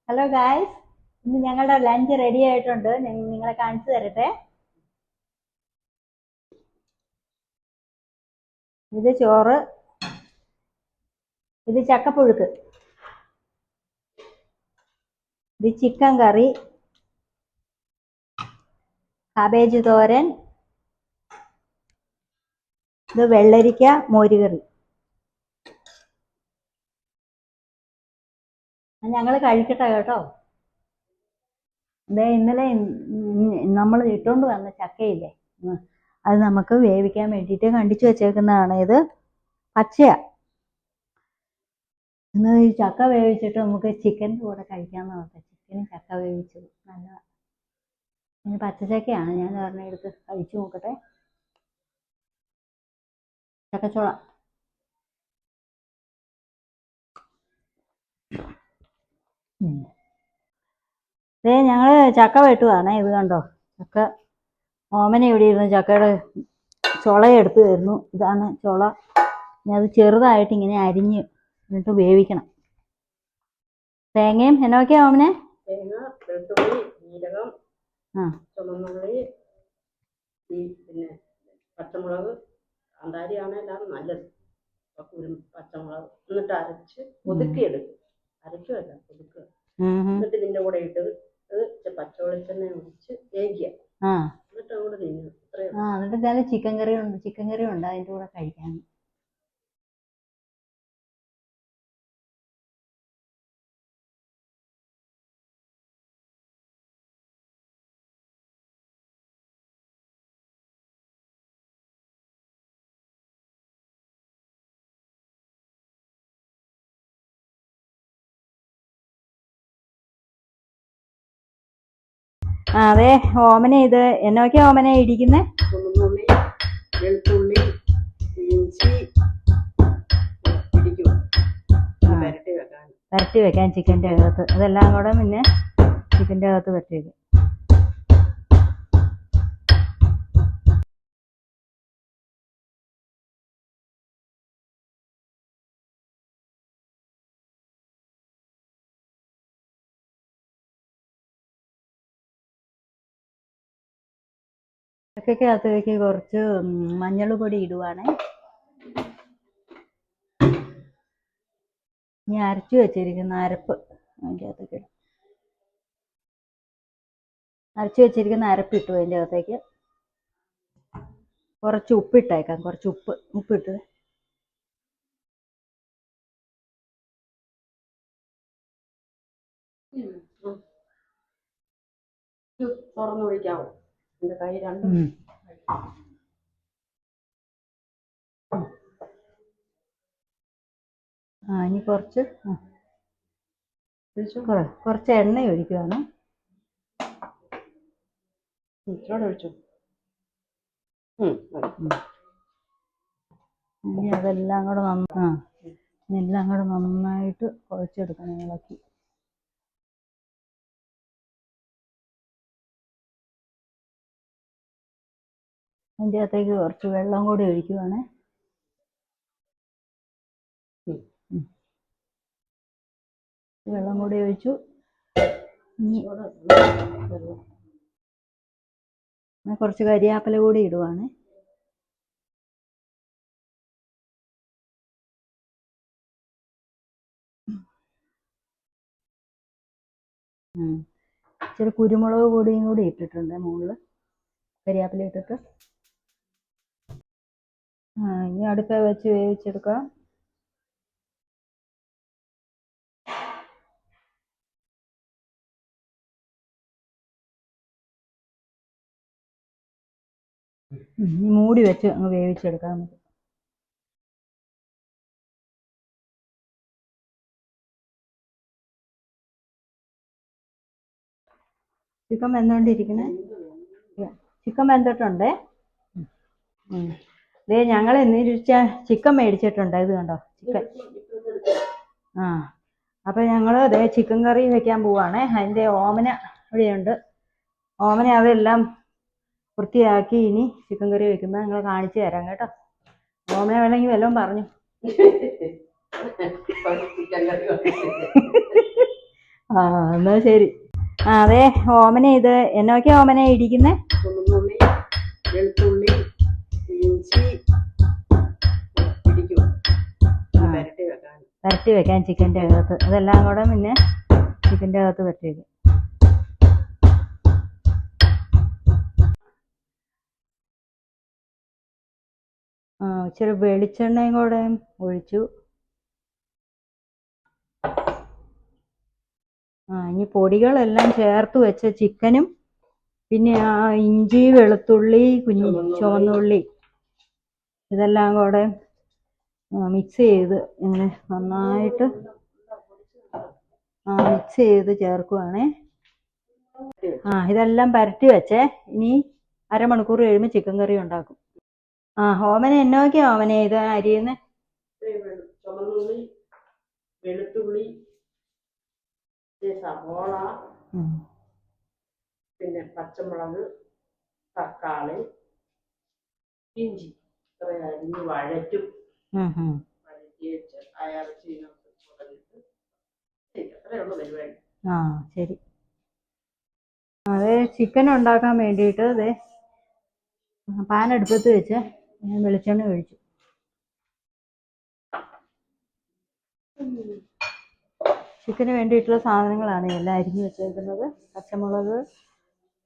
Hello guys, ഇന്ന് ഞങ്ങളുടെ lunch ready ആയിട്ടുണ്ട്. നിങ്ങളെ കാണിച്ചു തരട്ടെ. ഇത് ചോറ്, ഇത് ചക്കപ്പുഴുക്ക്, ഇത് ചിക്കൻ കറി, കാബേജ് തോരൻ, ഇത് വെള്ളരിക്ക മോരുകറി. ഞങ്ങൾ കഴിക്കട്ടെ കേട്ടോ. ഇന്നലെ നമ്മൾ ഇട്ടുകൊണ്ട് വന്ന ചക്കയില്ലേ, അത് നമുക്ക് വേവിക്കാൻ വേണ്ടിയിട്ട് കണ്ടിച്ചു വെച്ചേക്കുന്നതാണ്. ഇത് പച്ചയാ. ഇന്ന് ഈ ചക്ക വേവിച്ചിട്ട് നമുക്ക് ചിക്കൻ്റെ കൂടെ കഴിക്കാമെന്ന് ഓർത്തെ. ചിക്കനും ചക്ക വേവിച്ചത് നല്ലതാണ്. ഇനി പച്ചച്ചക്കയാണ്, ഞാൻ ഒരെണ്ണം എടുത്ത് കഴിച്ചു നോക്കട്ടെ. ചക്കച്ചോള. ഞങ്ങൾ ചക്ക വെട്ടുവാണേ. ഇത് കണ്ടോ, ചക്ക ഓമന ഇവിടെ ഇരുന്ന് ചക്കയുടെ ചുള എടുത്ത് തരുന്നു. ഇതാണ് ചുള. ഇനി അത് ചെറുതായിട്ട് ഇങ്ങനെ അരിഞ്ഞ് എന്നിട്ട് വേവിക്കണം. തേങ്ങയും എന്നൊക്കെയാ ഓമനെ? തേങ്ങ, വെളുത്തുള്ളി, ജീരകം, ചുമന്നുള്ളി, പിന്നെ പച്ചമുളക്. കാന്താരിയാണ് എല്ലാം നല്ലത്. പച്ചമുളക് എന്നിട്ട് അരച്ച് ഒതുക്കിയെടുക്കും. അരക്കുമല്ല, ഒതുക്കുക. എന്നിട്ട് ഇതിൻ്റെ കൂടെ ഇട്ട് പച്ച വെളിച്ചെണ്ണ ഒഴിച്ച് വേവിക്കുക. എന്നിട്ട് അങ്ങോട്ട് തിന്നു. എന്നിട്ട് ഞാൻ ചിക്കൻ കറി ഉണ്ട് അതിൻ്റെ കൂടെ കഴിക്കാൻ. അതെ ഓമന, ഇത് എന്നൊക്കെയാ ഓമന ഇടിക്കുന്നേ? ചുമന്നുള്ളി, വെളുത്തുള്ളി, ഇഞ്ചി ഇടിക്കും. വരട്ടി വെക്കാൻ ചിക്കൻ്റെ അകത്ത്. അതെല്ലാം കൂടെ പിന്നെ ചിക്കൻ്റെ അകത്ത് വരട്ടി വെക്കും. ചക്കയ്ക്കകത്തേക്ക് കുറച്ച് മഞ്ഞൾ പൊടി ഇടുവാണേ. ഇനി അരച്ചു വെച്ചിരിക്കുന്ന അരപ്പ് അതിൻ്റെ അകത്തേക്ക് ഇടും. അരച്ചു വെച്ചിരിക്കുന്ന അരപ്പ് ഇട്ടു അതിൻ്റെ അകത്തേക്ക്. കുറച്ച് ഉപ്പിട്ടേക്കാം, കുറച്ച് ഉപ്പിട്ട് തുറന്നൊഴിക്കാവോ? എൻ്റെ കൈ രണ്ടും ഇനി കുറച്ച് എണ്ണ ഒഴിക്കുവാണ്. ഒഴിച്ചു. ഇനി അതെല്ലാം കൂടെ നന്നായിട്ട് കുഴച്ചെടുക്കണം, ഇളക്കി. അതിൻ്റെ അകത്തേക്ക് കുറച്ച് വെള്ളം കൂടി ഒഴിക്കുവാണ്. വെള്ളം കൂടി ഒഴിച്ചു. കുറച്ച് കരിയാപ്പില കൂടി ഇടുവാണ്. ഇച്ചിരി കുരുമുളക് പൊടിയും കൂടി ഇട്ടിട്ടുണ്ട് മുകളിൽ, കരിയാപ്പില ഇട്ടിട്ട്. ഇനി അടുപ്പ വെച്ച് വേവിച്ചെടുക്കാം. ഇനി മൂടി വെച്ച് അങ്ങ് വേവിച്ചെടുക്കാം നമുക്ക്. ചിക്കൻ വെന്തിട്ടുണ്ടേ. ഞങ്ങൾ ചിക്കൻ മേടിച്ചിട്ടുണ്ട്. ഇത് കണ്ടോ, ചിക്കൻ. അപ്പം ഞങ്ങൾ ചിക്കൻ കറി വെക്കാൻ പോവാണേ. അതിൻ്റെ ഓമന ഇവിടെയുണ്ട്. ഓമന അതെല്ലാം വൃത്തിയാക്കി ഇനി ചിക്കൻ കറി വെക്കുമ്പോൾ നിങ്ങൾ കാണിച്ചു തരാം കേട്ടോ. ഓമന വേണമെങ്കിൽ വല്ലതും പറഞ്ഞു. ആ എന്നാ ശരി. ആ അതെ, ഓമന ഇത് എന്നൊക്കെയാ ഓമന ഇടിക്കുന്നേ? ചുമന്നുള്ളി, വെളുത്തുള്ളി, ഇഞ്ചി ഇടിക്കും. പുരട്ടി വെക്കാൻ. പുരട്ടി വെക്കാൻ ചിക്കൻ്റെ അകത്ത്. അതെല്ലാം കൂടെ പിന്നെ ചിക്കൻ്റെ അകത്ത് പുരട്ടി വെക്കും. ആ ഇച്ചിരി വെളിച്ചെണ്ണയും കൂടെ ഒഴിച്ചു. ഇനി പൊടികളെല്ലാം ചേർത്ത് വെച്ച ചിക്കനും പിന്നെ ആ ഇഞ്ചി, വെളുത്തുള്ളി, ചുവന്നുള്ളി ഇതെല്ലാം കൂടെ മിക്സ് ചെയ്ത് ഇങ്ങനെ നന്നായിട്ട് മിക്സ് ചെയ്ത് ചേർക്കുവാണേ. ഇതെല്ലാം പരട്ടി വെച്ചേ. ഇനി അരമണിക്കൂർ കഴിയുമ്പോൾ ചിക്കൻ കറി ഉണ്ടാക്കും. ഓമന എന്നൊക്കെയാ ഓമന ഇത് അരിയുന്നേ? ചുമന്നുള്ളി, വെളുത്തുള്ളി, സവോള, പിന്നെ പച്ചമുളക്, തക്കാളി, ഇഞ്ചി ഇത്ര അരിഞ്ഞ് വഴറ്റും. വഴറ്റി വെച്ച് അയർച്ചി കുറഞ്ഞിട്ട് അത്രയേ ഉള്ളൂ പരിപാടി. ശരി. അതെ, ചിക്കൻ ഉണ്ടാക്കാൻ വേണ്ടിയിട്ട് അതെ പാൻ അടുപ്പത്ത് വെച്ച് ഞാൻ വെളിച്ചെണ്ണ ഒഴിച്ചു. ചിക്കന് വേണ്ടിയിട്ടുള്ള സാധനങ്ങളാണ് എല്ലാം അരിഞ്ഞു വെച്ചേക്കുന്നത്. പച്ചമുളക്,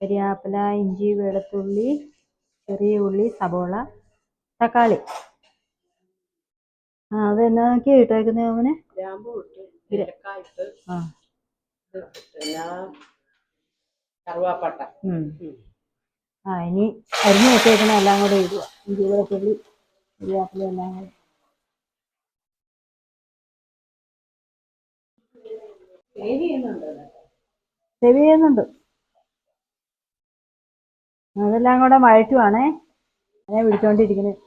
കരിയാപ്പില, ഇഞ്ചി, വെളുത്തുള്ളി, ചെറിയ ഉള്ളി, സബോള, തക്കാളി. അതെന്നൊക്കെയാ ഇട്ടേക്കുന്നത് അവന്? ഗ്രാമ്പൂ ഇട്ട്, ഏലക്കായ ഇട്ട്, കറുവാപ്പട്ട. ഇനി അരിഞ്ഞു വെച്ചേക്കുന്ന എല്ലാം കൂടെ ഇടുക. ഇഞ്ചി, വെളുത്തുള്ളി, കരിയാപ്പില എല്ലാം കൂടെ. സേവ് ചെയ്യുന്നുണ്ട്. അതെല്ലാം കൂടെ വഴറ്റുവാണേ. അതിനെ വിളിച്ചോണ്ടിരിക്കുന്നത്.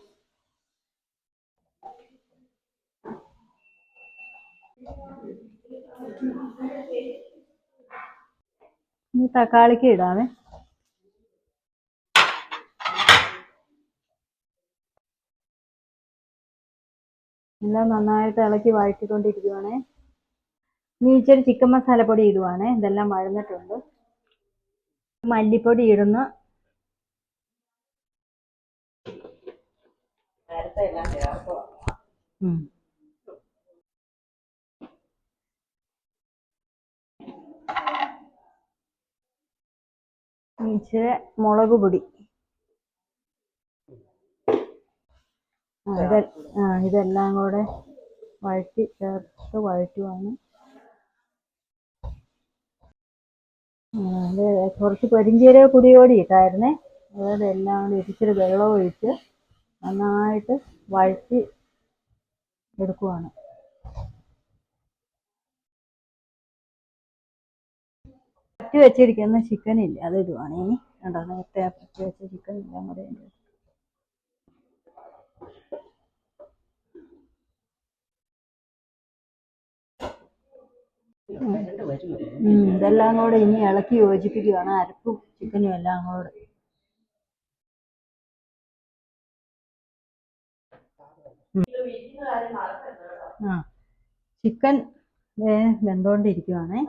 ഇനി തക്കാളിക്ക് ഇടാമേ. എല്ലാം നന്നായിട്ട് ഇളക്കി വഴറ്റിക്കൊണ്ടിരിക്കുവാണേ. ഇനി ഇച്ചിരി ചിക്കൻ മസാലപ്പൊടി ഇടുവാണേ. ഇതെല്ലാം വഴന്നിട്ടുണ്ട്. മല്ലിപ്പൊടി ഇടുന്നു. നേരത്തെ എല്ലാം ചേർക്കുക. ഇച്ചിരി മുളക് പൊടി. ഇതെല്ലാം കൂടെ ചേർത്ത് വഴറ്റുവാണ്. കുറച്ച് പെരിഞ്ചീരക പൊടി ഇട്ടായിരുന്നേ. അതെല്ലാം കൂടി ഇച്ചിരി വെള്ളം ഒഴിച്ച് നന്നായിട്ട് വഴറ്റി എടുക്കുവാണ്. പറ്റി വെച്ചിരിക്കുന്ന ചിക്കൻ ഇല്ല, അത് ഇടുവാണ് ഇനി. കണ്ടോ, നേരത്തെ പറ്റി വെച്ച ചിക്കൻ എല്ലാം കൂടെ ഉണ്ട്. ഇതെല്ലാം കൂടെ ഇനി ഇളക്കി യോജിപ്പിക്കുകയാണ്. അരപ്പും ചിക്കനും എല്ലാം കൂടെ. ചിക്കൻ വെന്തോണ്ടിരിക്കുവാണേ.